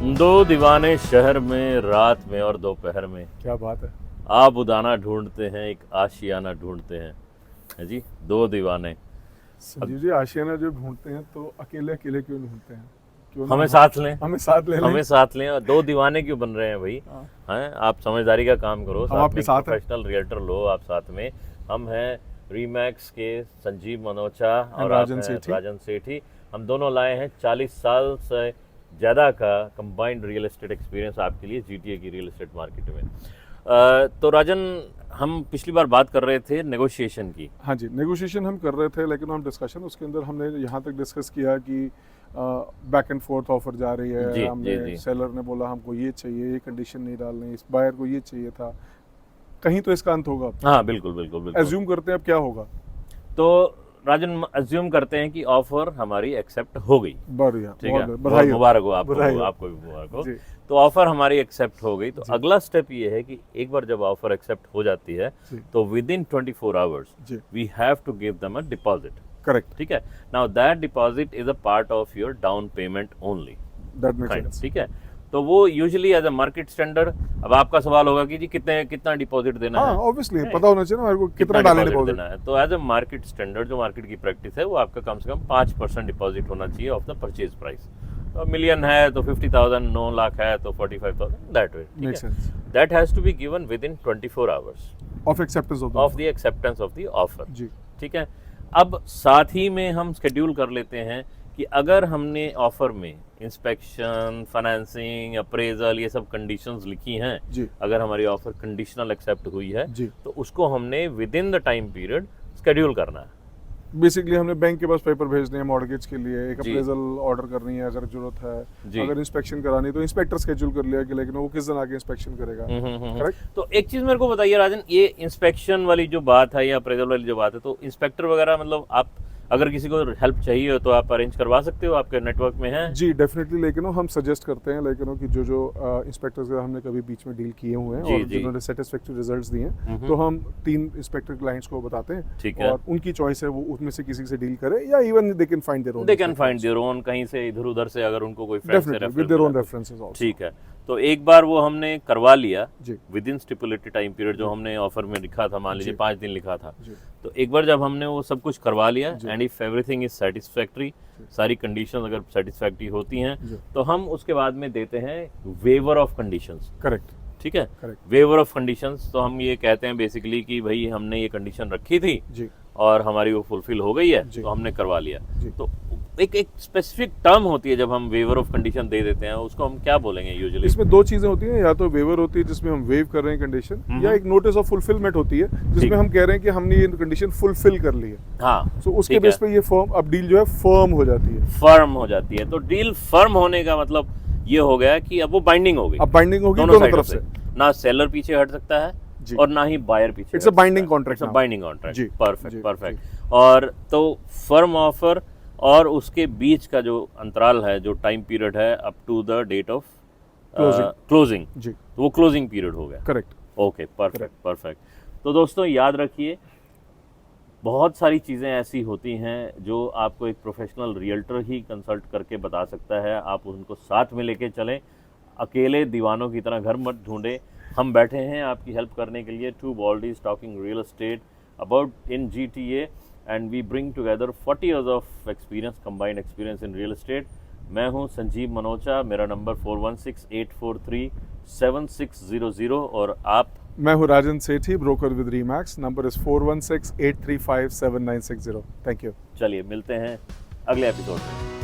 दो दीवाने शहर में, रात में और दोपहर में। क्या बात है। आप उदाना ढूंढते हैं, एक आशियाना ढूंढते हैं। है जी, दो दीवाने। संजीव जी, आशियाना जो ढूंढते हैं तो अकेले अकेले क्यों ढूंढते हैं? क्यों ना हमें साथ लें, हमें साथ ले लें। हमें साथ लें। और दो दीवाने क्यों बन रहे हैं भाई? हाँ। हैं, आप समझदारी का काम करो, हम आपके साथ हैं। प्रोफेशनल रियल्टर लो आप साथ में। हम हैं रीमैक्स के संजीव मनोचा और आप राजन हैं सेठी। राजन सेठी। हम दोनों लाए हैं 40 साल से ज़्यादा का कंबाइंड रियल एस्टेट एक्सपीरियंस आपके लिए जीटीए की रियल एस्टेट मार्केट में। तो राजन, हम पिछली बार बात कर रहे थे नेगोशिएशन की। हाँ जी, नेगोशिएशन हम कर रहे थे, लेकिन हम डिस्कशन उसके अंदर हमने यहाँ तक डिस्कस किया कि बैक एंड फोर्थ ऑफर जा रही है। जी, हमने जी, जी। सेलर ने बोला हमको ये चाहिए, ये कंडीशन नहीं डालनी, इस बायर को ये चाहिए था। कहीं तो इसका अंत होगा। हाँ, बिल्कुल बिल्कुल बिल्कुल। एज्यूम करते हैं अब क्या होगा। तो राजन, अज्यूम करते हैं कि ऑफर हमारी एक्सेप्ट हो गई। बढ़िया, ठीक बहुत है, बढ़िया। बधाई हो। मुबारक हो आपको, बधाई हो। आपको भी मुबारक हो। जी। तो ऑफर हमारी एक्सेप्ट हो गई। तो अगला स्टेप ये है कि एक बार जब ऑफर एक्सेप्ट हो जाती है जी। तो विद इन 24 आवर्स जी। We have to give them a deposit. Correct. ठीक है। Now that deposit is a part of your down payment only. That makes sense. ठीक है। तो वो usually as a market standard. अब आपका सवाल होगा कि जी कितना डिपॉजिट देना हाँ, है? ऑब्वियसली पता होना चाहिए ना मेरे को कितना डालें deposit डिपॉजिट। देना है। तो एज अ मार्केट स्टैंडर्ड जो मार्केट की प्रैक्टिस है वो आपका कम से कम 5% डिपॉजिट होना चाहिए ऑफ द परचेज प्राइस। तो मिलियन है तो 50,000, 9 लाख है तो 45,000, that way. Makes sense. That has to be given within 24 hours of acceptance of the acceptance of the offer. जी। ठीक है। अब साथ ही में हम शेड्यूल कर लेते हैं कि अगर हमने ऑफर में इंस्पेक्शन, फाइनेंसिंग, अप्रेजल, ये सब कंडीशंस लिखी हैं, जी। अगर हमारी ऑफर कंडीशनल एक्सेप्ट हुई है जी। तो उसको हमने with in the time period schedule करना है। बेसिकली हमने बैंक के पास पेपर भेजने हैं मॉर्गेज के लिए, एक जी। अप्रेजल ऑर्डर करनी है अगर जरूरत है, जी। अगर इंस्पेक्शन करानी है तो इंस्पेक्टर शेड्यूल कर लिया कि लेकिन वो किस दिन आके इंस्पेक्शन करेगा। करेक्ट। तो एक चीज मेरे को बताइए राजन, ये इंस्पेक्शन वाली जो बात है या अप्रेजल वाली जो बात है, तो इंस्पेक्टर वगैरह मतलब आप अगर किसी को हेल्प चाहिए हो तो आप अरेंज करवा सकते हो, आपके नेटवर्क में है? जी डेफिनेटली, लेकिन हम सजेस्ट करते हैं लेकिन कि जो इंस्पेक्टर्स के हमने कभी बीच में डील किए हुए हैं जी, और जी। जिन्होंने सेटिस्फैक्टरी रिजल्ट्स दिए हैं, तो हम 3 इंस्पेक्टर क्लाइंट्स को बताते हैं। ठीक है। और उनकी चॉइस है, वो उसमें से किसी से डील करे या even they can find their own. They can find their own, कहीं से इधर उधर से अगर उनको कोई फ्रेंड से definitely with their own references also. ठीक है। तो एक बार वो हमने करवा लिया जी। Within stipulated time period, जो हमने ऑफर में लिखा था, मान लीजिए जी। 5 दिन लिखा था। जी। तो एक बार जब हमने वो सब कुछ करवा लिया जी। And if everything is satisfactory, सारी कंडीशंस अगर सेटिस्फैक्टरी होती हैं, जी। तो हम उसके बाद में देते हैं वेवर ऑफ कंडीशंस। करेक्ट। ठीक है। करेक्ट। वेवर ऑफ कंडीशंस, तो हम ये कहते हैं बेसिकली कि भाई हमने ये कंडीशन रखी थी जी। और हमारी वो फुलफिल हो गई है, जी। तो हमने करवा लिया। जी। तो एक स्पेसिफिक टर्म होती है जब हम वेवर ऑफ कंडीशन दे देते हैं, उसको हम क्या बोलेंगे यूजुअली? इसमें 2 चीजें होती हैं, या तो वेवर होती है जिसमें हम वेव कर रहे हैं कंडीशन, या एक नोटिस ऑफ फुलफिलमेंट होती है ठीक। जिसमें हम कह रहे हैं कि हमने ये कंडीशन फुलफिल कर ली है। हाँ, सो उसके ठीक बेस है। पे ये फर्म अब डील जो है फर्म हो जाती है। फर्म हो जाती है। तो डील फर्म होने का मतलब ये हो गया कि अब वो बाइंडिंग हो गई, अब बाइंडिंग होगी दोनों दोनों साइडों तरफ से। ना सेलर पीछे हट सकता है जी। और ना ही बायर पीछे। It's a binding contract now. Binding contract. जी। परफेक्ट जी। परफेक्ट। और तो फर्म ऑफर और उसके बीच का जो अंतराल है, जो टाइम पीरियड है up to the date of closing, जी। तो वो क्लोजिंग पीरियड हो गया। करेक्ट। Okay, perfect perfect. तो दोस्तों याद रखिए, बहुत सारी चीज़ें ऐसी होती हैं जो आपको एक प्रोफेशनल रियल्टर ही कंसल्ट करके बता सकता है। आप उनको साथ में लेके चलें, अकेले दीवानों की तरह घर मत ढूंढें। हम बैठे हैं आपकी हेल्प करने के लिए, two baldies talking real estate about in GTA, and we bring together 40 years of experience, combined experience in real estate. मैं हूं संजीव मनोचा, मेरा नंबर 4168437600, और आप? मैं हूँ Rajan Sethi, broker with Remax, number is 4168357960। Thank you. चलिए मिलते हैं अगले एपिसोड में।